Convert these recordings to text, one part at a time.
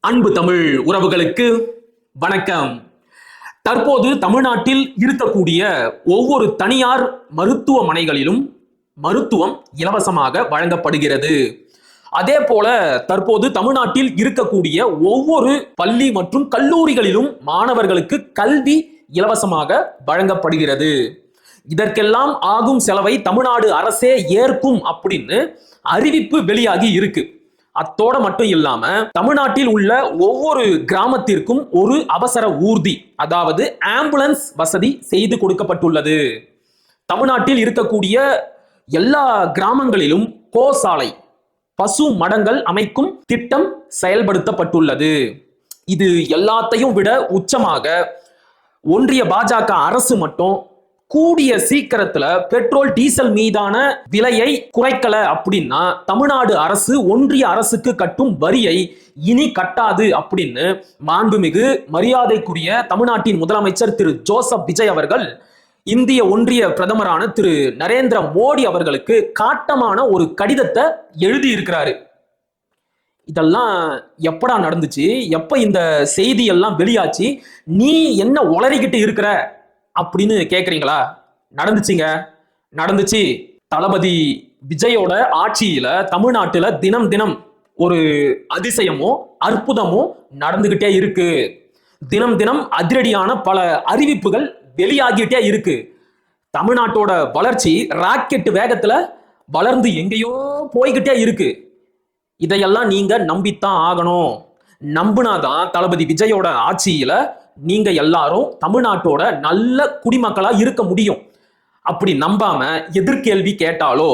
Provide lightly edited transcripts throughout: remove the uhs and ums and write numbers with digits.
அன்பு தமிழ் உறவுகளுக்கு வணக்கம். தற்போது தமிழ்நாட்டில் இருக்கக்கூடிய ஒவ்வொரு தனியார் மருத்துவமனைகளிலும் மருத்துவம் இலவசமாக வழங்கப்படுகிறது. அதே போல தற்போது தமிழ்நாட்டில் இருக்கக்கூடிய ஒவ்வொரு பள்ளி மற்றும் கல்லூரிகளிலும் மாணவர்களுக்கு கல்வி இலவசமாக வழங்கப்படுகிறது. இதற்கெல்லாம் ஆகும் செலவை தமிழ்நாடு அரசே ஏற்கும் அப்படின்னு அறிவிப்பு வெளியாகி இருக்கு. அத்தோட மட்டும் இல்லாம தமிழ்நாட்டில் உள்ள ஒவ்வொரு கிராமத்திற்கும் ஒரு அவசர ஊர்தி, அதாவது ஆம்புலன்ஸ் வசதி செய்து கொடுக்கப்பட்டுள்ளது. தமிழ்நாட்டில் இருக்கக்கூடிய எல்லா கிராமங்களிலும் கோசாலை, பசு மடங்கள் அமைக்கும் திட்டம் செயல்படுத்தப்பட்டுள்ளது. இது எல்லாத்தையும் விட உச்சமாக ஒன்றிய பாஜக அரசு மட்டும் கூடிய சீக்கிரத்துல பெட்ரோல் டீசல் மீதான விலையை குறைக்கல அப்படின்னா தமிழ்நாடு அரசு ஒன்றிய அரசுக்கு கட்டும் வரியை இனி கட்டாது அப்படின்னு மாண்புமிகு மரியாதைக்குரிய தமிழ்நாட்டின் முதலமைச்சர் திரு ஜோசப் விஜய் அவர்கள் இந்திய ஒன்றிய பிரதமரான திரு நரேந்திர மோடி அவர்களுக்கு காட்டமான ஒரு கடிதத்தை எழுதி இருக்கிறாரு. இதெல்லாம் எப்படா நடந்துச்சு, எப்ப இந்த செய்தி எல்லாம் வெளியாச்சு, நீ என்ன உளறிக்கிட்டு இருக்கிற அப்படின்னு கேக்குறீங்களா? நடந்துச்சுங்க, நடந்துச்சு. தளபதி விஜயோட ஆட்சியில தமிழ்நாட்டுல தினம் தினம் ஒரு அதிசயமும் அற்புதமும் நடந்துகிட்டே இருக்கு. தினம் தினம் அதிரடியான பல அறிவிப்புகள் வெளியாகிட்டே இருக்கு. தமிழ்நாட்டோட வளர்ச்சி ராக்கெட் வேகத்துல வளர்ந்து எங்கேயோ போய்கிட்டே இருக்கு. இதையெல்லாம் நீங்க நம்பித்தான் ஆகணும். நம்புனாதான் தளபதி விஜயோட ஆட்சியில நீங்க எல்லாரும் தமிழ்நாட்டோட நல்ல குடிமக்களா இருக்க முடியும். அப்படி நம்பாம எதிர்கேள்வி கேட்டாலோ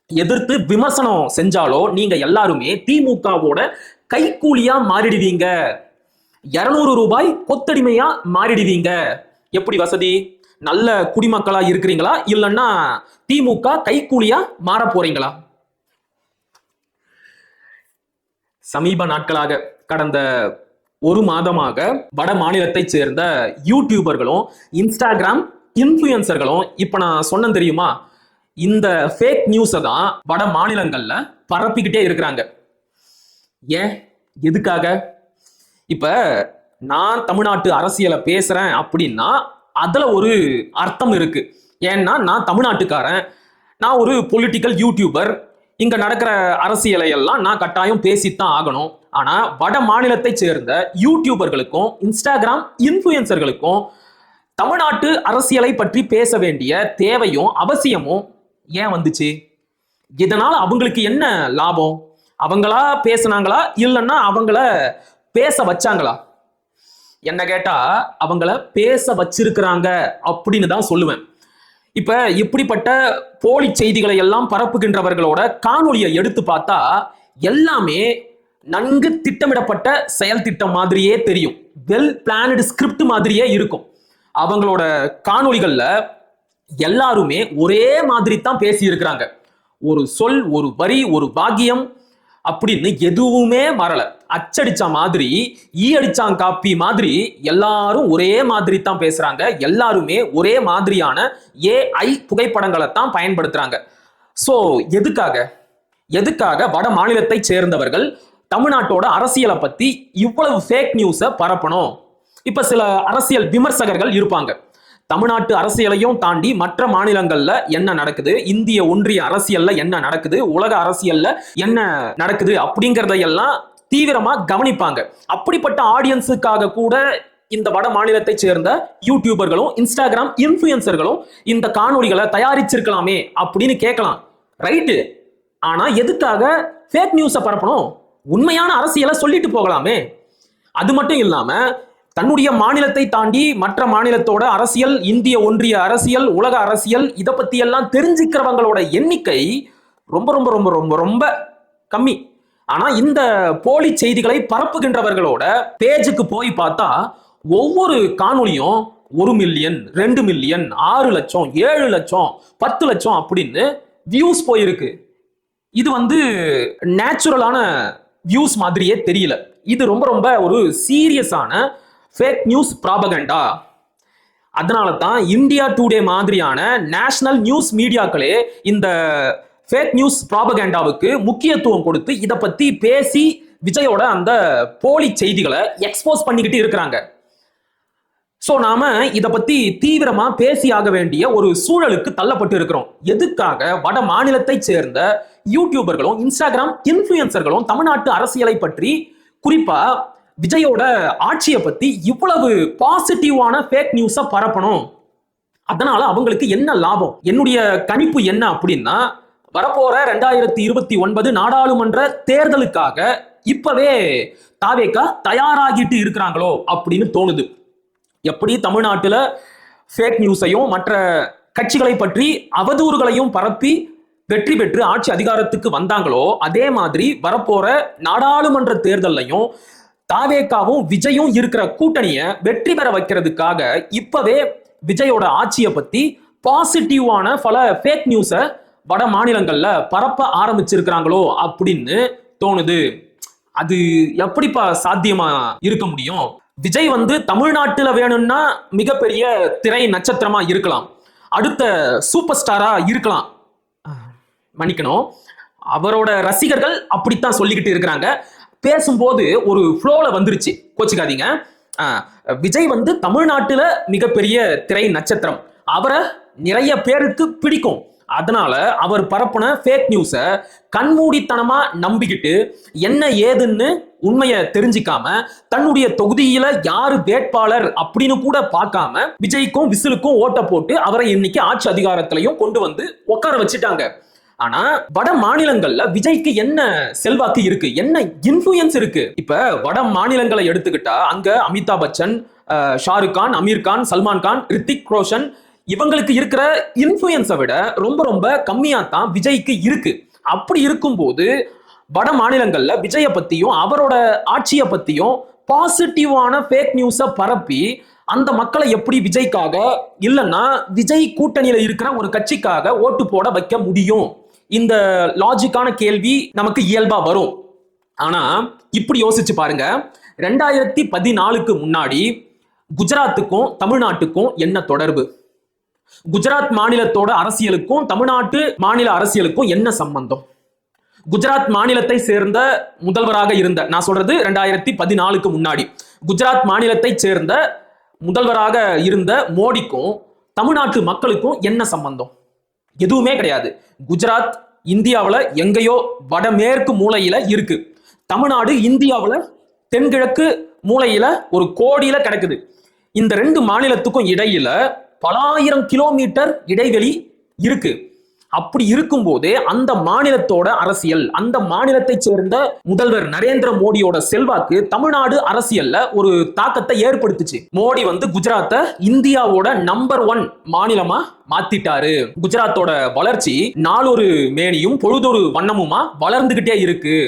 எதிர்த்து விமர்சனம் செஞ்சாலோ நீங்க எல்லாருமே திமுகவோட கைக்கூலியா மாறிடுவீங்க. 200 ரூபாய் கொத்தடிமையா மாறிடுவீங்க. எப்படி வசதி? நல்ல குடிமக்களா இருக்கிறீங்களா, இல்லைன்னா திமுக கைக்கூலியா மாற போறீங்களா? சமீப நாட்களாக கடந்த ஒரு மாதமாக வட மாநிலத்தை சேர்ந்த யூடியூபர்களும் இன்ஸ்டாகிராம் இன்ஃப்ளூயன்சர்களும் இப்ப நான் சொன்ன தெரியுமா, இந்த ஃபேக் நியூஸை தான் வட மாநிலங்கள்ல பரப்பிக்கிட்டே இருக்கிறாங்க. ஏன், எதுக்காக? இப்ப நான் தமிழ்நாட்டு அரசியலை பேசுறேன் அப்படின்னா அதுல ஒரு அர்த்தம் இருக்கு. ஏன்னா நான் தமிழ்நாட்டுக்காரன், நான் ஒரு பொலிட்டிக்கல் யூடியூபர், இங்க நடக்கிற அரசியலை எல்லாம் நான் கட்டாயம் பேசித்தான் ஆகணும். ஆனா வட மாநிலத்தை சேர்ந்த யூடியூபர்களுக்கும் இன்ஸ்டாகிராம் இன்ஃப்ளூயன்சர்களுக்கும் தமிழ்நாட்டு அரசியலை பற்றி பேச வேண்டிய தேவையும் அவசியமும் ஏன் வந்துச்சு? இதனால அவங்களுக்கு என்ன லாபம்? அவங்களா பேசினாங்களா, இல்லைன்னா அவங்கள பேச வச்சாங்களா? என்ன கேட்டா அவங்கள பேச வச்சிருக்கிறாங்க அப்படின்னு தான் சொல்லுவேன். இப்ப இப்படிப்பட்ட போலி செய்திகளை எல்லாம் பரப்புகின்றவர்களோட காணொலியை எடுத்து பார்த்தா எல்லாமே நன்கு திட்டமிடப்பட்ட செயல் திட்டம் மாதிரியே தெரியும். வெல் பிளானடு ஸ்கிரிப்ட் மாதிரியே இருக்கும். அவங்களோட காணொலிகள்ல எல்லாருமே ஒரே மாதிரி தான் பேசி இருக்கிறாங்க. ஒரு சொல், ஒரு வரி, ஒரு வாக்கியம் அப்படின்னு எதுவுமே வரல. அச்சடிச்ச மாதிரி, ஈ அடிச்சான் காப்பி மாதிரி எல்லாரும் ஒரே மாதிரி தான் பேசுறாங்க. எல்லாருமே ஒரே மாதிரியான AI புகைப்படங்களை தான் பயன்படுத்துறாங்க. சோ எதுக்காக வட மாநிலத்தை சேர்ந்தவர்கள் தமிழ்நாட்டோட அரசியலை பத்தி இவ்வளவு ஃபேக் நியூஸை பரப்பணும்? இப்ப சில அரசியல் விமர்சகர்கள் இருப்பாங்க. தமிழ்நாட்டு அரசியலையும் தாண்டி மற்ற மாநிலங்கள்ல என்ன நடக்குது, இந்திய ஒன்றிய அரசியல்ல என்ன நடக்குது, உலக அரசியல்ல என்ன நடக்குது அப்படிங்கறதையெல்லாம் தீவிரமா கவனிப்பாங்க. அப்படிப்பட்ட ஆடியன்ஸுக்காக கூட இந்த வட மாநிலத்தை சேர்ந்த யூடியூபர்களும் இன்ஸ்டாகிராம் இன்ஃப்ளூயன்சர்களும் இந்த காணொலிகளை தயாரிச்சிருக்கலாமே அப்படின்னு கேட்கலாம். ரைட்டு. ஆனா எதுக்காக ஃபேக் நியூஸை பரப்பணும்? உண்மையான அரசியலை சொல்லிட்டு போகலாமே. அது மட்டும் இல்லாம தன்னுடைய மாநிலத்தை தாண்டி மற்ற மாநிலத்தோட அரசியல், இந்திய ஒன்றிய அரசியல், உலக அரசியல், இதை பத்தி எல்லாம் தெரிஞ்சுக்கிறவங்களோட எண்ணிக்கை ரொம்ப ரொம்ப ரொம்ப ரொம்ப ரொம்ப கம்மி. ஆனா இந்த போலி செய்திகளை பரப்புகின்றவர்களோட பேஜுக்கு போய் பார்த்தா ஒவ்வொரு காணொலியும் 1 மில்லியன், 2 மில்லியன், 6 லட்சம், 7 லட்சம், 10 லட்சம் அப்படின்னு வியூஸ் போயிருக்கு. இது நேச்சுரலான வியூஸ் மாதிரியே தெரியல. இது ரொம்ப ரொம்ப ஒரு சீரியஸான ஃபேக் நியூஸ் ப்ராபகண்டா. அதனால தான் இந்தியா டுடே மாதிரியான நேஷனல் நியூஸ் மீடியாக்களே இந்த ஃபேக் நியூஸ் ப்ராபகண்டாவுக்கு முக்கியத்துவம் கொடுத்து இதை பத்தி பேசி விஜயோட அந்த போலி செய்திகளை எக்ஸ்போஸ் பண்ணிக்கிட்டு இருக்கிறாங்க. சோ நாம இத பத்தி தீவிரமா பேசியாக வேண்டிய ஒரு சூழலுக்கு தள்ளப்பட்டு இருக்கிறோம். எதுக்காக வட மாநிலத்தை சேர்ந்த யூடியூபர்களும் இன்ஸ்டாகிராம் இன்ஃபுளுசர்களும் தமிழ்நாட்டு அரசியலை பற்றி, குறிப்பா விஜயோட ஆட்சியை பத்தி இவ்வளவு பாசிட்டிவான ஃபேக் நியூஸ பரப்பணும்? அதனால அவங்களுக்கு என்ன லாபம்? என்னுடைய கணிப்பு என்ன அப்படின்னா, வரப்போற 2029 நாடாளுமன்ற தேர்தலுக்காக இப்பவே தாவேகா தயாராகிட்டு இருக்கிறாங்களோ அப்படின்னு தோணுது. எப்படி தமிழ்நாட்டுல ஃபேக் நியூஸையும் மற்ற கட்சிகளை பற்றி அவதூறுகளையும் பரப்பி வெற்றி பெற்று ஆட்சி அதிகாரத்துக்கு வந்தாங்களோ, அதே மாதிரி வரப்போற நாடாளுமன்ற தேர்தலையும் தாவேகாவும் விஜயும் இருக்கிற கூட்டணியை வெற்றி பெற வைக்கிறதுக்காக இப்பவே விஜயோட ஆட்சியை பத்தி பாசிட்டிவான பல ஃபேக் நியூஸை வட மாநிலங்கள்ல பரப்ப ஆரம்பிச்சிருக்கிறாங்களோ அப்படின்னு தோணுது. அது எப்படிப்பா சாத்தியமா இருக்க முடியும்? விஜய் தமிழ்நாட்டுல வேணும்னா மிகப்பெரிய திரை நட்சத்திரமா இருக்கலாம், அடுத்த சூப்பர் ஸ்டாரா இருக்கலாம். மன்னிக்கணும், அவரோட ரசிகர்கள் அப்படித்தான் சொல்லிக்கிட்டு இருக்கிறாங்க. பேசும்போது ஒரு ஃப்ளோல வந்துருச்சு, கோச்சுக்காதீங்க. விஜய் தமிழ்நாட்டுல மிகப்பெரிய திரை நட்சத்திரம், அவரை நிறைய பேருக்கு பிடிக்கும். அதனால அவர் பரப்புன ஃபேக் நியூஸ கண்மூடித்தனமா நம்பிக்கிட்டு என்ன ஏதுன்னு உண்மையை தெரிஞ்சிக்காம தன்னுடைய தொகுதியில யாரு வேட்பாளர் அப்படின்னு கூட பார்க்காம விஜய்க்கும் விசிலுக்கும் ஓட்ட போட்டு அவரை இன்னைக்கு ஆட்சி அதிகாரத்திலையும் கொண்டு வந்து உட்கார வச்சுட்டாங்க. ஆனா வட மாநிலங்கள்ல விஜய்க்கு என்ன செல்வாக்கு இருக்கு, என்ன இன்ஃப்ளூயன்ஸ் இருக்கு? இப்ப வட மாநிலங்களை எடுத்துக்கிட்டா அங்க அமிதாப் பச்சன், ஷாருக் கான், அமீர் கான், சல்மான் கான், ரித்திக் ரோஷன் இவங்களுக்கு இருக்கிற இன்ஃப்ளூயன்ஸை விட ரொம்ப ரொம்ப கம்மியா தான் விஜய்க்கு இருக்கு. அப்படி இருக்கும்போது வட மாநிலங்கள்ல விஜய பத்தியும் அவரோட ஆட்சியை பத்தியும் பாசிட்டிவான ஃபேக் நியூஸை பரப்பி அந்த மக்களை எப்படி விஜய்க்காக இல்லைன்னா விஜய் கூட்டணியில இருக்கிற ஒரு கட்சிக்காக ஓட்டு போட வைக்க முடியும்? இந்த லாஜிக்கான கேள்வி நமக்கு இயல்பா வரும். ஆனா இப்படி யோசிச்சு பாருங்க, 2014க்கு முன்னாடி குஜராத்துக்கும் தமிழ்நாட்டுக்கும் என்ன தொடர்பு? குஜராத் மாநிலத்தோட அரசியலுக்கும் தமிழ்நாட்டு மாநில அரசியலுக்கும் என்ன சம்பந்தம்? குஜராத் மாநிலத்தை சேர்ந்த முதல்வராக இருந்த, நான் சொல்றது 2014க்கு முன்னாடி குஜராத் மாநிலத்தை சேர்ந்த முதல்வராக இருந்த மோடிக்கும் தமிழ்நாட்டு மக்களுக்கும் என்ன சம்பந்தம்? எதுவுமே கிடையாது. குஜராத் இந்தியாவில் எங்கேயோ வடமேற்கு மூலையில இருக்கு, தமிழ்நாடு இந்தியாவில் தென்கிழக்கு மூலையில ஒரு கோடியில கிடக்குது. இந்த ரெண்டு மாநிலத்துக்கும் இடையில பல ஆயிரம் கிலோமீட்டர் இடைவெளி இருக்கு. அப்படி இருக்கும் போதே அந்த மாநிலத்தோட அரசியல், அந்த மாநிலத்தை சேர்ந்த முதல்வர் நரேந்திர மோடியோட செல்வாக்கு தமிழ்நாடு அரசியல்ல ஒரு தாக்கத்தை ஏற்படுத்துச்சு. மோடி குஜராத்தை இந்தியாவோட நம்பர் 1 மாநிலமா மாத்திட்டாரு. குஜராத்தோட வளர்ச்சி நாளொரு மேனியும் பொழுதொரு வண்ணமுமா வளர்ந்துகிட்டே இருக்கு.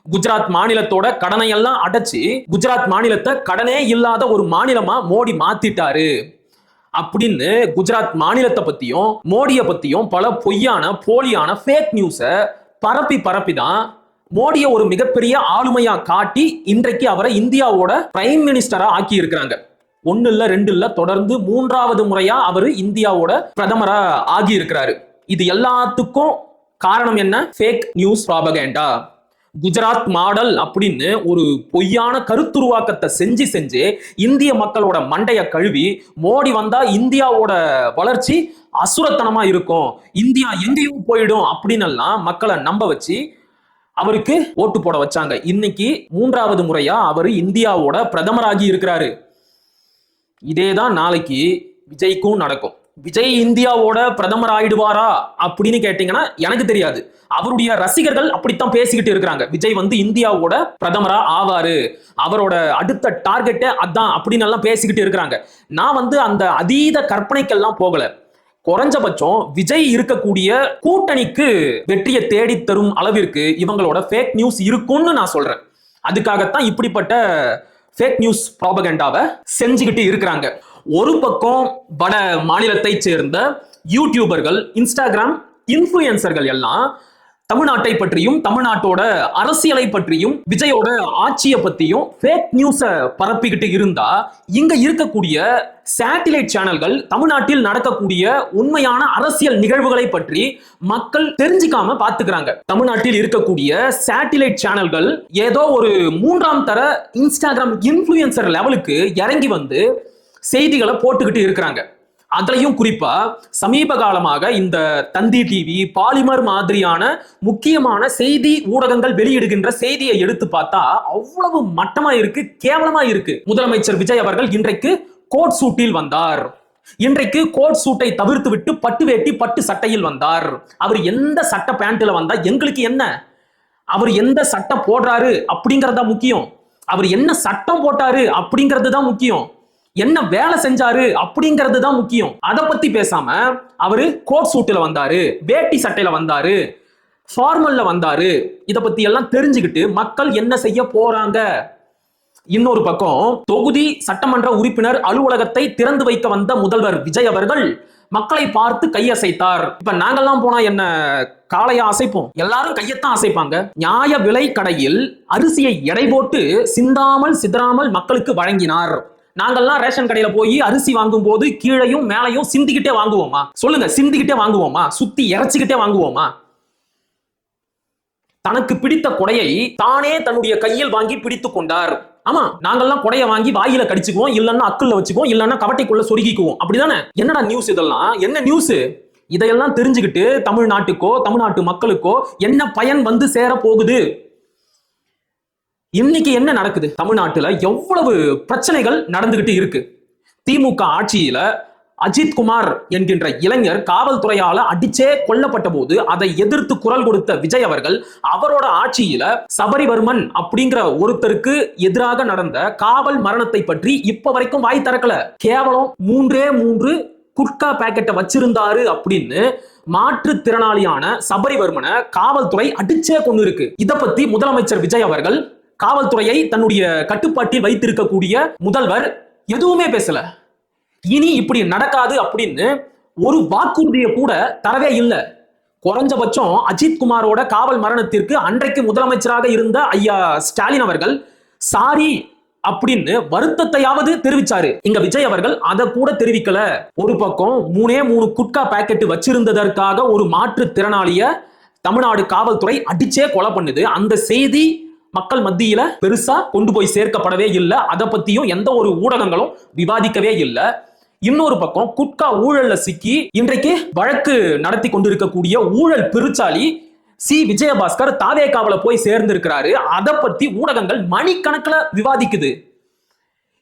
குஜராத் மாநிலத்தோட கடனை எல்லாம் அடைச்சு குஜராத் மாநிலத்தை கடனே இல்லாத ஒரு மாநிலமா மோடி மாத்திட்டாரு அப்படின்னு குஜராத் மாநிலத்தை பத்தியும் மோடியை பத்தியும் பல பொய்யான போலியான ஃபேக் நியூஸை பரப்பி தான் மோடியை ஒரு மிகப்பெரிய ஆளுமையா காட்டி இன்றைக்கு அவரை இந்தியாவோட பிரைம் மினிஸ்டரா ஆக்கி இருக்கிறாங்க. 1 இல்ல 2 இல்ல, தொடர்ந்து 3வது முறையா அவரு இந்தியாவோட பிரதமரா ஆகி இருக்கிறாரு. இது எல்லாத்துக்கும் காரணம் என்ன? Fake news propaganda. Gujarat model அப்படின்னு ஒரு பொய்யான கருத்துருவாக்கத்தை செஞ்சு இந்திய மக்களோட மண்டைய கழுவி மோடி வந்தா இந்தியாவோட வளர்ச்சி அசுரத்தனமா இருக்கும், இந்தியா எங்கேயும் போயிடும் அப்படின்னு எல்லாம் மக்களை நம்ப வச்சு அவருக்கு ஓட்டு போட வச்சாங்க. இன்னைக்கு 3வது முறையா அவரு இந்தியாவோட பிரதமராகி இருக்கிறாரு. இதேதான் நாளைக்கு விஜய்க்கும் நடக்கும். விஜய் இந்தியாவோட பிரதமர் ஆயிடுவாரா அப்படின்னு கேட்டீங்கன்னா எனக்கு தெரியாது. அவருடைய ரசிகர்கள் அப்படித்தான் பேசிக்கிட்டு இருக்கிறாங்க. விஜய் இந்தியாவோட பிரதமரா ஆவாரு, அவரோட அடுத்த டார்கெட்டே அதான் அப்படின்னு எல்லாம் பேசிக்கிட்டு இருக்கிறாங்க. நான் அந்த அதீத கற்பனைக்கெல்லாம் போகல. குறைஞ்சபட்சம் விஜய் இருக்கக்கூடிய கூட்டணிக்கு வெற்றியை தேடி தரும் அளவிற்கு இவங்களோட ஃபேக் நியூஸ் இருக்கும்னு நான் சொல்றேன். அதுக்காகத்தான் இப்படிப்பட்ட ஃபேக் நியூஸ் ப்ராபகண்டாவை செஞ்சுக்கிட்டு இருக்கிறாங்க. ஒரு பக்கம் வட மாநிலத்தை சேர்ந்த யூடியூபர்கள், இன்ஸ்டாகிராம் இன்ஃப்ளூயன்சர்கள் எல்லாம் தமிழ்நாட்டை பற்றியும் தமிழ்நாட்டோட அரசியலை பற்றியும் விஜயோட ஆட்சியை பத்தியும் ஃபேக் நியூஸ பரப்பிக்கிட்டு இருந்தா இங்க இருக்கக்கூடிய சேட்டிலைட் சேனல்கள் தமிழ்நாட்டில் நடக்கக்கூடிய உண்மையான அரசியல் நிகழ்வுகளை பற்றி மக்கள் தெரிஞ்சுக்காம பாத்துக்கிறாங்க. தமிழ்நாட்டில் இருக்கக்கூடிய சேட்டிலைட் சேனல்கள் ஏதோ ஒரு 3ஆம் தர இன்ஸ்டாகிராம் இன்ஃப்ளூயன்சர் லெவலுக்கு இறங்கி வந்து செய்திகளை போட்டுக்கிட்டு இருக்கிறாங்க. அதுலயும் குறிப்பா சமீப காலமாக இந்த தந்தி டிவி, பாலிமர் மாதிரியான முக்கியமான செய்தி ஊடகங்கள் வெளியிடுகின்ற செய்தியை எடுத்து பார்த்தா அவ்வளவு மட்டமா இருக்கு, கேவலமா இருக்கு. முதலமைச்சர் விஜய் அவர்கள் இன்றைக்கு கோட் சூட்டில் வந்தார். இன்றைக்கு கோட் சூட்டை தவிர்த்து விட்டு பட்டு வேட்டி பட்டு சட்டையில் வந்தார். அவர் எந்த சட்ட பேண்ட்ல வந்தா எங்களுக்கு என்ன? அவர் எந்த சட்டம் போடுறாரு அப்படிங்கறதா முக்கியம். அவர் என்ன சட்டம் போட்டாரு அப்படிங்கிறது தான் முக்கியம். என்ன வேலை செஞ்சாரு அப்படிங்கிறது தான் முக்கியம். அதை பத்தி பேசாம அவரு கோட் சூட்டுல வந்தாரு, வேட்டி சட்டையில வந்தாரு, ஃபார்மல்ல வந்தாரு. இத பத்தி எல்லாம் தெரிஞ்சுக்கிட்டு மக்கள் என்ன செய்ய போறாங்க? இன்னொரு பக்கம் தொகுதி சட்டமன்ற உறுப்பினர் அலுவலகத்தை திறந்து வைக்க வந்த முதல்வர் விஜய் அவர்கள் மக்களை பார்த்து கையசைத்தார். இப்ப நாங்கெல்லாம் போனா என்ன காளையா அசைப்போம்? எல்லாரும் கையத்தான் அசைப்பாங்க. நியாய விலை கடையில் அரிசியை எடை போட்டு சிந்தாமல் சிதறாமல் மக்களுக்கு வழங்கினார். நாங்கெல்லாம் ரேஷன் கடையில போய் அரிசி வாங்கும் போது கீழையும் மேலையும் சிந்திக்கிட்டே வாங்குவோமா? சொல்லுங்க, சிந்திக்கிட்டே வாங்குவோமா? சுத்தி இறைச்சிக்கிட்டே வாங்குவோமா? தனக்கு பிடித்த கொடையை தானே தன்னுடைய கையில் வாங்கி பிடித்துக் கொண்டார். ஆமா, நாங்கெல்லாம் கொடைய வாங்கி வாயில கடிச்சுக்குவோம், இல்லன்னா அக்குள்ள வச்சுக்குவோம், இல்லன்னா கவட்டைக்குள்ள சொருகிக்குவோம். அப்படிதானே? என்னடா நியூஸ் இதெல்லாம்? என்ன நியூஸ்? இதையெல்லாம் தெரிஞ்சுக்கிட்டு தமிழ்நாட்டுக்கோ தமிழ்நாட்டு மக்களுக்கோ என்ன பயன் வந்து சேர போகுது? இன்னைக்கு என்ன நடக்குது? தமிழ்நாட்டுல எவ்வளவு பிரச்சனைகள் நடந்துகிட்டு இருக்கு. திமுக ஆட்சியில அஜித் குமார் என்கின்ற இளைஞர் காவல்துறையால அடிச்சே கொல்லப்பட்ட போது அதை எதிர்த்து குரல் கொடுத்த விஜய் அவர்கள் அவரோட ஆட்சியில சபரிவர்மன் அப்படிங்கிற ஒருத்தருக்கு எதிராக நடந்த காவல் மரணத்தை பற்றி இப்ப வரைக்கும் வாய் திறக்கல. கேவலம் 3 குட்கா பாக்கெட்டை வச்சிருந்தாரு அப்படின்னு மாற்றுத்திறனாளியான சபரிவர்மனை காவல்துறை அடிச்சே கொண்டு இருக்கு. இதை பத்தி முதலமைச்சர் விஜய் அவர்கள், காவல்துறையை தன்னுடைய கட்டுப்பாட்டில் வைத்திருக்கக்கூடிய முதல்வர் எதுவுமே பேசல. இனி இப்படி நடக்காது அப்படின்னு ஒரு வாக்குறுதியை கூட தரவே இல்லை. குறைஞ்சபட்சம் அஜித் குமாரோட காவல் மரணத்திற்கு அன்றைக்கு முதலமைச்சராக இருந்த ஐயா ஸ்டாலின் அவர்கள் சாரி அப்படின்னு வருத்தத்தையாவது தெரிவிச்சாரு. இங்க விஜய் அவர்கள் அதை கூட தெரிவிக்கல. ஒரு பக்கம் 3 குட்கா பாக்கெட் வச்சிருந்ததற்காக ஒரு மாற்றுத்திறனாளிய தமிழ்நாடு காவல்துறை அடிச்சே கொலை பண்ணுது. அந்த செய்தி மக்கள் மத்தியில பெருசா கொண்டு போய் சேர்க்கப்படவே இல்லை. அதை பத்தியும் எந்த ஒரு ஊடகங்களும் விவாதிக்கவே இல்லை. இன்னொரு பக்கம் குட்கா ஊழல்ல சிக்கி இன்றைக்கு வழக்கு நடத்தி கொண்டிருக்கக்கூடிய ஊழல் பெருச்சாளி சி விஜயபாஸ்கர் தாவேகாவுல போய் சேர்ந்திருக்கிறாரு. அதை பத்தி ஊடகங்கள் மணிக்கணக்கில் விவாதிக்குது.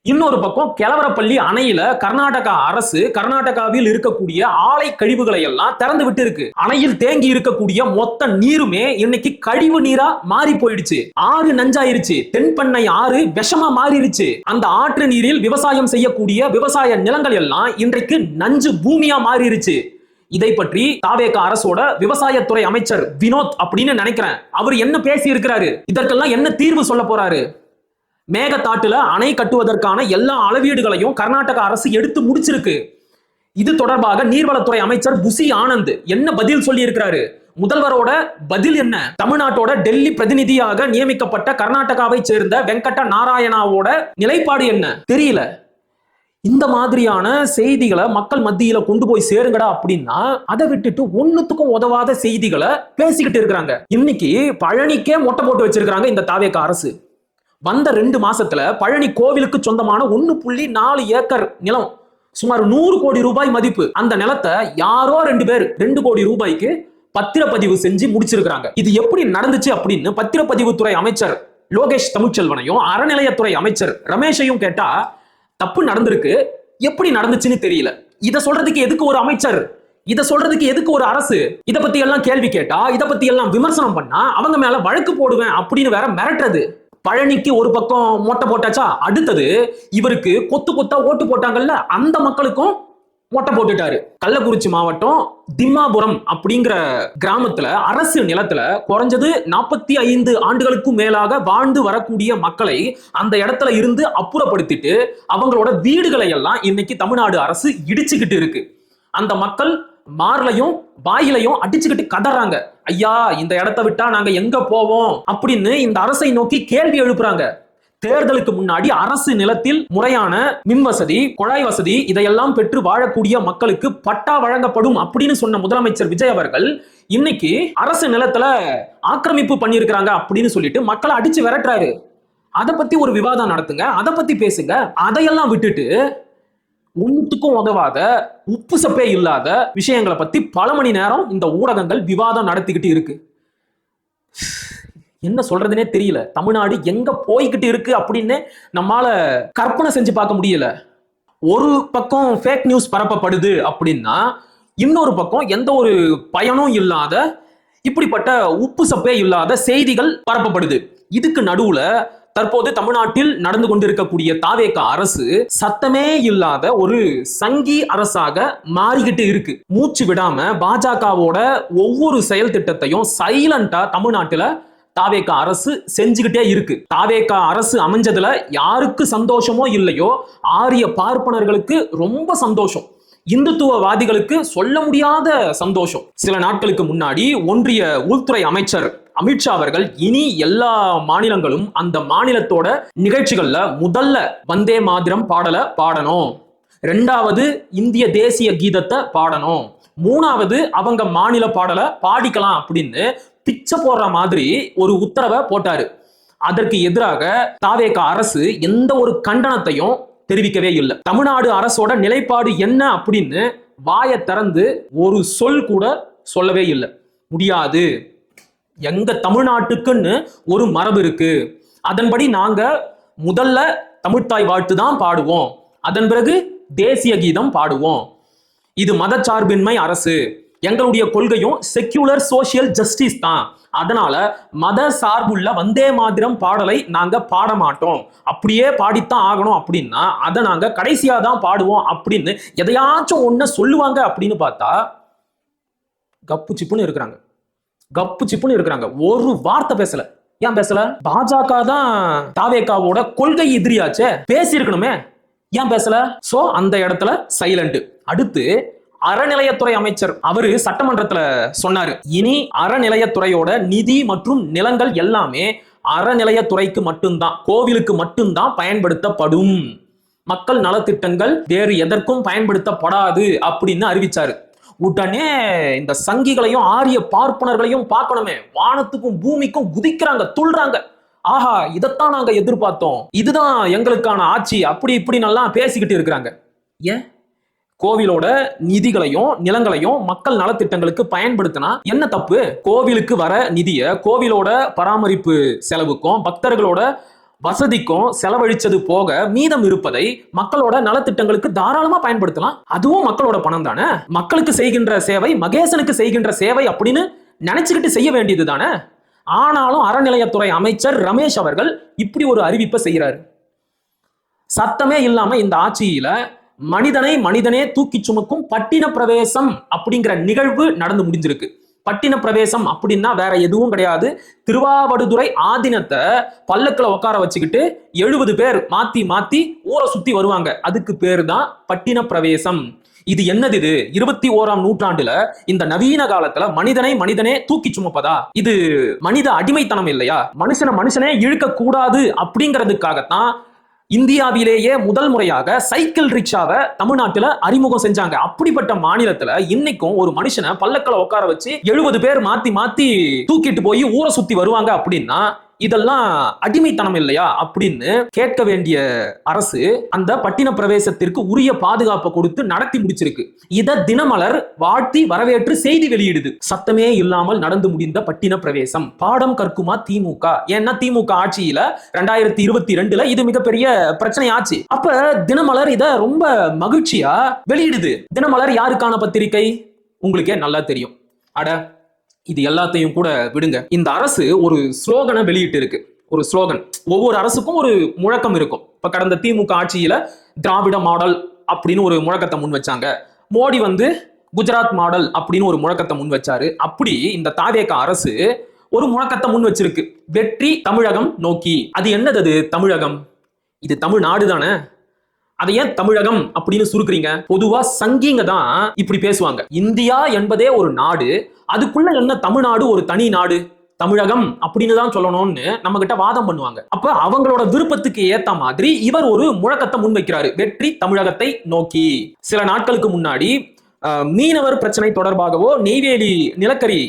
இன்னொரு பக்கம் கெலவரப்பள்ளி அணையில கர்நாடகா அரசு கர்நாடகாவில் இருக்கக்கூடிய ஆலை கழிவுகளை எல்லாம் திறந்து விட்டு இருக்கு. அணையில் தேங்கி இருக்கக்கூடிய மொத்த நீருமே இன்னைக்கு கழிவு நீரா மாறி போயிடுச்சு. ஆறு நஞ்சாயிருச்சு. தென்பண்ணை ஆறு விஷமா மாறிடுச்சு. அந்த ஆற்று நீரில் விவசாயம் செய்யக்கூடிய விவசாய நிலங்கள் எல்லாம் இன்றைக்கு நஞ்சு பூமியா மாறிடுச்சு. இதை பற்றி தாவேக அரசோட விவசாயத்துறை அமைச்சர் வினோத் அப்படின்னு நினைக்கிறேன், அவர் என்ன பேசி இருக்கிறாரு? இதற்கெல்லாம் என்ன தீர்வு சொல்ல போறாரு? மேகதாட்டுல அணை கட்டுவதற்கான எல்லா அளவீடுகளையும் கர்நாடக அரசு எடுத்து முடிச்சிருக்கு. இது தொடர்பாக நீர்வளத்துறை அமைச்சர் புசி ஆனந்த் என்ன பதில் சொல்லி இருக்கிறாரு? முதல்வரோட பதில் என்ன? தமிழ்நாட்டோட டெல்லி பிரதிநிதியாக நியமிக்கப்பட்ட கர்நாடகாவை சேர்ந்த வெங்கட நாராயணாவோட நிலைப்பாடு என்ன? தெரியல. இந்த மாதிரியான செய்திகளை மக்கள் மத்தியில கொண்டு போய் சேருங்கடா அப்படின்னா அதை விட்டுட்டு ஒண்ணுத்துக்கும் உதவாத செய்திகளை பேசிக்கிட்டு இருக்கிறாங்க. இன்னைக்கு பழனிக்கே மொட்டை போட்டு வச்சிருக்காங்க இந்த தாவேக அரசு. வந்த 2 மாசத்துல பழனி கோவிலுக்கு சொந்தமான 1.4 ஏக்கர் நிலம், சுமார் 100 கோடி ரூபாய் மதிப்பு. அந்த நிலத்தை யாரோ 2 பேர் 2 கோடி ரூபாய்க்கு பத்திரப்பதிவு செஞ்சு முடிச்சிருக்காங்க. இது எப்படி நடந்துச்சு அப்படின்னு பத்திரப்பதிவுத்துறை அமைச்சர் லோகேஷ் தமிழ்ச்செல்வனையும் அறநிலையத்துறை அமைச்சர் ரமேஷையும் கேட்டா தப்பு நடந்திருக்கு, எப்படி நடந்துச்சுன்னு தெரியல. இதை சொல்றதுக்கு எதுக்கு ஒரு அமைச்சர்? இதை சொல்றதுக்கு எதுக்கு ஒரு அரசு? இதை பத்தி எல்லாம் கேள்வி கேட்டா, இதை பத்தி எல்லாம் விமர்சனம் பண்ணா அவங்க மேல வழக்கு போடுவேன் அப்படின்னு வேற மிரட்டுறது. பழனிக்கு ஒரு பக்கம் மொட்டை போட்டாச்சா, அடுத்தது இவருக்கு கொத்து கொத்தா ஓட்டு போட்டாங்கல்ல அந்த மக்களுக்கும் மொட்டை போட்டுட்டாரு. கள்ளக்குறிச்சி மாவட்டம் திம்மாபுரம் அப்படிங்கிற கிராமத்துல அரசு நிலத்துல குறைஞ்சது 45 ஆண்டுகளுக்கும் மேலாக வாழ்ந்து வரக்கூடிய மக்களை அந்த இடத்துல இருந்து அப்புறப்படுத்திட்டு அவங்களோட வீடுகளை எல்லாம் இன்னைக்கு தமிழ்நாடு அரசு இடிச்சுக்கிட்டு இருக்கு. அந்த மக்கள் மார்லையும் வாயிலையும் அடிச்சுக்கிட்டு கதறாங்க. ஐயா, இந்த இடத்தை விட்டா நாங்க எங்க போவோம் அப்படின்னு இந்த அரசை நோக்கி கேள்வி எழுப்புறாங்க. தேர்தலுக்கு முன்னாடி அரசு நிலத்தில் முறையான மின் வசதி, குழாய் வசதி இதையெல்லாம் பெற்று வாழக்கூடிய மக்களுக்கு பட்டா வழங்கப்படும் அப்படின்னு சொன்ன முதலமைச்சர் விஜய் அவர்கள் இன்னைக்கு அரசு நிலத்துல ஆக்கிரமிப்பு பண்ணியிருக்கிறாங்க அப்படின்னு சொல்லிட்டு மக்களை அடிச்சு விரட்டுறாரு. அதை பத்தி ஒரு விவாதம் நடத்துங்க, அதை பத்தி பேசுங்க. அதையெல்லாம் விட்டுட்டு ஒன்றுத்துக்கும் உதவாத உப்பு சப்பே இல்லாத விஷயங்களை பத்தி பல மணி நேரம் இந்த ஊடகங்கள் விவாதம் நடத்திக்கிட்டு இருக்கு. என்ன சொல்றதுனே தெரியல. தமிழ்நாடு எங்க போய்கிட்டு இருக்கு அப்படின்னு நம்மால கற்பனை செஞ்சு பார்க்க முடியல. ஒரு பக்கம் ஃபேக் நியூஸ் பரப்பப்படுது அப்படின்னா இன்னொரு பக்கம் எந்த ஒரு பயனும் இல்லாத இப்படிப்பட்ட உப்பு சப்பே இல்லாத செய்திகள் பரப்பப்படுது. இதுக்கு நடுவுல தற்போது தமிழ்நாட்டில் நடந்து கொண்டிருக்கக்கூடிய தாவேக அரசு சத்தமே இல்லாத ஒரு சங்கி அரசாக மாறிக்கிட்டு இருக்கு. மூச்சு விடாம பாஜகவோட ஒவ்வொரு செயல் திட்டத்தையும் சைலண்டா தமிழ்நாட்டுல தாவேக அரசு செஞ்சுக்கிட்டே இருக்கு. தாவேக அரசு அமைஞ்சதுல யாருக்கு சந்தோஷமோ இல்லையோ, ஆரிய பார்ப்பனர்களுக்கு ரொம்ப சந்தோஷம், இந்துத்துவவாதிகளுக்கு சொல்ல முடியாத சந்தோஷம். சில நாட்களுக்கு முன்னாடி ஒன்றிய உள்துறை அமைச்சர் அமித்ஷா அவர்கள் இனி எல்லா மாநிலங்களும் அந்த மாநிலத்தோட நிகழ்ச்சிகள்ல முதல்ல வந்தே மாதிரம் பாடலை பாடணும், ரெண்டாவது இந்திய தேசிய கீதத்தை பாடணும், மூணாவது அவங்க மாநில பாடலை பாடிக்கலாம் அப்படின்னு பிச்சை போடுற மாதிரி ஒரு உத்தரவை போட்டாரு. அதற்கு எதிராக தாவேக அரசு எந்த ஒரு கண்டனத்தையும் தெரிவிக்கவே இல்லை. தமிழ்நாடு அரசோட நிலைப்பாடு என்ன அப்படின்னு வாயை திறந்து ஒரு சொல் கூட சொல்லவே இல்லை. முடியாது, எங்க தமிழ்நாட்டுக்குன்னு ஒரு மரபு இருக்கு, அதன்படி நாங்க முதல்ல தமிழ்த்தாய் வாழ்த்து தான் பாடுவோம், அதன் பிறகு தேசிய கீதம் பாடுவோம். இது மதச்சார்பின்மை அரசு, எங்களுடைய கொள்கையும் செக்யூலர் சோசியல் ஜஸ்டிஸ் தான், அதனால மத சார்புள்ள வந்தே மாதிரம் பாடலை நாங்க பாட மாட்டோம், அப்படியே பாடித்தான் ஆகணும் அப்படின்னா அதை நாங்க கடைசியா தான் பாடுவோம் அப்படின்னு எதையாச்சும் ஒண்ணு சொல்லுவாங்க அப்படின்னு பார்த்தா கப்பு சிப்புன்னு இருக்கிறாங்க. கப்பு சிப்புன்னு இருக்கிறாங்க, ஒரு வார்த்தை பேசல. ஏன் பேசல? பாஜக தான் தாவேகாவோட கொள்கை எதிரியாச்சே, பேசி இருக்கணுமே, ஏன் பேசல? சோ அந்த இடத்துல சைலண்ட். அடுத்து அறநிலையத்துறை அமைச்சர் அவரு சட்டமன்றத்துல சொன்னாரு, இனி அறநிலையத்துறையோட நிதி மற்றும் நிலங்கள் எல்லாமே அறநிலையத்துறைக்கு மட்டும்தான், கோவிலுக்கு மட்டும்தான் பயன்படுத்தப்படும், மக்கள் நலத்திட்டங்கள் வேறு எதற்கும் பயன்படுத்தப்படாது அப்படின்னு அறிவிச்சாரு. உடனே இந்த சங்கிகளையும் ஆரிய பார்ப்பனர்களையும் பார்க்கணுமே, வானத்துக்கும் பூமிக்கும் குதிக்கிறாங்க, துள்றாங்க. ஆஹா, இதைத்தான் நாங்க எதிர்பார்த்தோம், இதுதான் எங்களுக்கான ஆட்சி, அப்படி இப்படி நல்லா பேசிக்கிட்டு இருக்கிறாங்க. ஏன் கோவிலோட நிதிகளையும் நிலங்களையும் மக்கள் நலத்திட்டங்களுக்கு பயன்படுத்தினா என்ன தப்பு? கோவிலுக்கு வர நிதியை கோவிலோட பராமரிப்பு செலவுக்கும் பக்தர்களோட வசதிக்கும் செலவழிச்சது போக மீதம் இருப்பதை மக்களோட நலத்திட்டங்களுக்கு தாராளமா பயன்படுத்தலாம். அதுவும் மக்களோட பணம் தானே. மக்களுக்கு செய்கின்ற சேவை மகேசனுக்கு செய்கின்ற சேவை அப்படின்னு நினைச்சுக்கிட்டு செய்ய வேண்டியது தானே. ஆனாலும் அறநிலையத்துறை அமைச்சர் ரமேஷ் அவர்கள் இப்படி ஒரு அறிவிப்பை செய்யறாரு. சத்தமே இல்லாம இந்த ஆட்சியில மனிதனே தூக்கி சுமக்கும் பட்டின பிரவேசம் அப்படிங்கிற நிகழ்வு நடந்து முடிஞ்சிருக்கு. பட்டின பிரவேசம் அப்படின்னா வேற எதுவும் கிடையாது, திருவாவடுதுறை ஆதீனத்தை பல்லக்குல உட்கார வச்சுக்கிட்டு 70 பேர் மாத்தி மாத்தி ஊரை சுத்தி வருவாங்க, அதுக்கு பேரு தான் பட்டின பிரவேசம். இது என்னது? இது 21ஆம் நூற்றாண்டுல இந்த நவீன காலத்துல மனிதனே தூக்கி சுமப்பதா? இது மனித அடிமைத்தனம் இல்லையா? மனுஷனே இழுக்க கூடாது அப்படிங்கிறதுக்காகத்தான் இந்தியாவிலேயே முதல் முறையாக சைக்கிள் ரிக்ஷாவை தமிழ்நாட்டுல அறிமுகம் செஞ்சாங்க. அப்படிப்பட்ட மாநிலத்துல இன்னைக்கும் ஒரு மனுஷனை பல்லக்கில் உட்கார வச்சு 70 பேர் மாத்தி மாத்தி தூக்கிட்டு போய் ஊரை சுத்தி வருவாங்க அப்படின்னா இதெல்லாம் அடிமைத்தனம் இல்லையா அப்படின்னு கேட்க வேண்டிய அரசு அந்த பட்டின பிரவேசத்திற்கு உரிய பாதுகாப்பை கொடுத்து நடத்தி முடிச்சிருக்கு. இத தினமலர் வாழ்த்தி வரவேற்று செய்தி வெளியிடுது. சத்தமே இல்லாமல் நடந்து முடிந்த பட்டின பிரவேசம் பாடம் கற்குமா திமுக? ஏன்னா திமுக ஆட்சியில 2022 இது மிகப்பெரிய பிரச்சனை ஆச்சு. அப்ப தினமலர் இத ரொம்ப மகிழ்ச்சியா வெளியிடுது. தினமலர் யாருக்கான பத்திரிகை? உங்களுக்கே நல்லா தெரியும். அட இது எல்லாத்தையும் கூட விடுங்க, இந்த அரசு ஒரு ஸ்லோகனை வெளியிட்டு இருக்கு. ஒரு ஸ்லோகன், ஒவ்வொரு அரசுக்கும் ஒரு முழக்கம் இருக்கும். இப்ப கடந்த திமுக ஆட்சியில திராவிட மாடல் அப்படின்னு ஒரு முழக்கத்தை முன் வச்சாங்க. மோடி குஜராத் மாடல் அப்படின்னு ஒரு முழக்கத்தை முன் வச்சாரு. அப்படி இந்த தாவேக அரசு ஒரு முழக்கத்தை முன் வச்சிருக்கு, வெற்றி தமிழகம் நோக்கி. அது என்னது? தமிழகம் இது தமிழ்நாடு தானே. அதை ஏன் தமிழகம் அப்படின்னு சுருக்குறீங்க? பொதுவா சங்கிங்க தான் இப்படி பேசுவாங்க. இந்தியா என்பதே ஒரு நாடு, அதுக்குள்ள என்ன தமிழ்நாடு ஒரு தனி நாடு, தமிழகம் அப்படின்னு தான் சொல்லணும்னு நம்ம கிட்ட வாதம் பண்ணுவாங்க. அப்ப அவங்களோட விருப்பத்துக்கு ஏத்த மாதிரி இவர் ஒரு முழக்கத்தை முன்வைக்கிறாரு, வெற்றி தமிழகத்தை நோக்கி. சில நாட்களுக்கு முன்னாடி மீனவர் பிரச்சனை தொடர்பாகவோ, நெய்வேலி நிலக்கரி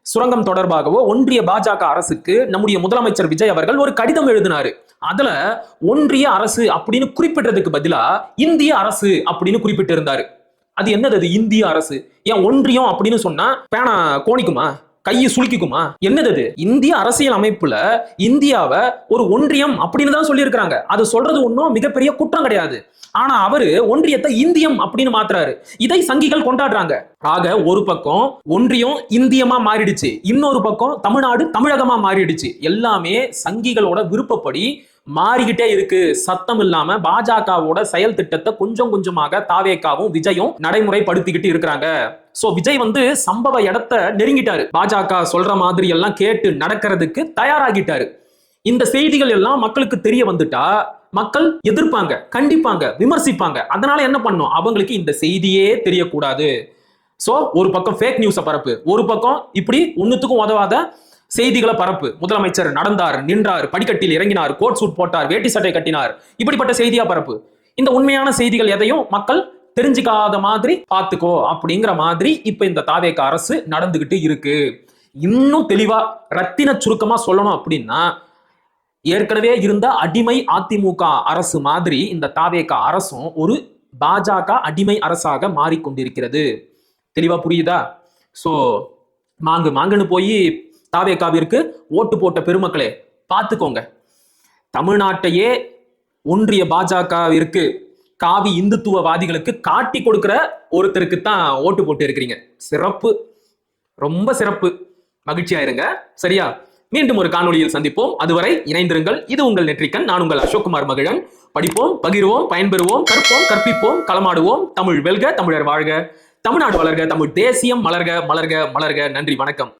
சுரங்கம் தொடர்பாகவோ ஒன்றிய பாஜக அரசுக்கு நம்முடைய முதலமைச்சர் விஜய் அவர்கள் ஒரு கடிதம் எழுதினாரு. அதுல ஒன்றிய அரசு அப்படின்னு குறிப்பிட்டதுக்கு பதிலா இந்திய அரசு அப்படின்னு குறிப்பிட்டு இருந்தாரு. அது என்னது? அது இந்திய அரசு. ஏன் ஒன்றியம் அப்படின்னு சொன்னா பேனா கோணிக்குமா, கையை சுளுக்கிக்குமா? என்னது அது? இந்திய அரசியல் அமைப்புல இந்தியாவை ஒரு ஒன்றியம் அப்படின்னு தான் சொல்லி இருக்கிறாங்க. அது சொல்றது ஒன்றும் மிகப்பெரிய குற்றம் கிடையாது. ஆனா அவரு ஒன்றியத்தை இந்தியம் அப்படின்னு மாத்துறாரு. இதை சங்கிகள் கொண்டாடுறாங்க. ஆக ஒரு பக்கம் ஒன்றியம் இந்தியமா மாறிடுச்சு, இன்னொரு பக்கம் தமிழ்நாடு தமிழகமா மாறிடுச்சு. எல்லாமே சங்கிகளோட விருப்பப்படி மாறிக்கிட்டே இருக்கு. சத்தம் இல்லாம பாஜகவோட செயல் திட்டத்தை கொஞ்சம் கொஞ்சமாக தாவேகாவும் விஜயும் நடைமுறைப்படுத்திக்கிட்டு இருக்கிறாங்க. சோ விஜய் சம்பவ இடத்தை நெருங்கிட்டாரு. பாஜக சொல்ற மாதிரி எல்லாம் கேட்டு நடக்கிறதுக்கு தயாராகிட்டாரு. இந்த செய்திகள் எல்லாம் மக்களுக்கு தெரிய வந்துட்டா மக்கள் எதிர்ப்பாங்க, கண்டிப்பாங்க, விமர்சிப்பாங்க. அதனால என்ன பண்ணும்? அவங்களுக்கு இந்த செய்தியே தெரியக்கூடாது. சோ ஒரு பக்கம் ஃபேக் நியூஸை பரப்பு, ஒரு பக்கம் இப்படி ஒண்ணுத்துக்கும் உதவாத செய்திகளை பரப்பு. முதலமைச்சர் நடந்தார், நின்றார், படிக்கட்டில் இறங்கினார், கோட் சூட் போட்டார், வேட்டி சட்டை கட்டினார், இப்படிப்பட்ட செய்தியா பரப்பு. இந்த உண்மையான செய்திகள் எதையும் மக்கள் தெரிஞ்சுக்காத மாதிரி பாத்துக்கோ அப்படிங்கிற மாதிரி இப்ப இந்த தாவேக அரசு நடந்துகிட்டு இருக்கு. இன்னும் தெளிவா ரத்தின சுருக்கமா சொல்லணும் அப்படின்னா, ஏற்கனவே இருந்த அடிமை அதிமுக அரசு மாதிரி இந்த தாவேக அரசும் ஒரு பாஜக அடிமை அரசாக மாறிக்கொண்டிருக்கிறது. தெளிவா புரியுதா? சோ மாங்குன்னு போய் தாவேகாவிற்கு ஓட்டு போட்ட பெருமக்களே பார்த்துக்கோங்க. தமிழ்நாட்டையே ஒன்றிய பாஜகவிற்கு காவி இந்துத்துவவாதிகளுக்கு காட்டி கொடுக்கிற ஒருத்தருக்கு தான் ஓட்டு போட்டு இருக்கிறீங்க. சிறப்பு, ரொம்ப சிறப்பு. மகிழ்ச்சியா இருங்க. சரியா? மீண்டும் ஒரு காணொலியில் சந்திப்போம். அதுவரை இணைந்திருங்கள். இது உங்கள் நெற்றிக்கண். நான் உங்கள் அசோக்குமார் மகிழன். படிப்போம், பகிர்வோம், பயன்பெறுவோம், கற்போம், கற்பிப்போம், களமாடுவோம். தமிழ் வெல்க, தமிழர் வாழ்க, தமிழ்நாடு வளர்க, தமிழ் தேசியம் மலர்க, மலர்க, மலர்க. நன்றி, வணக்கம்.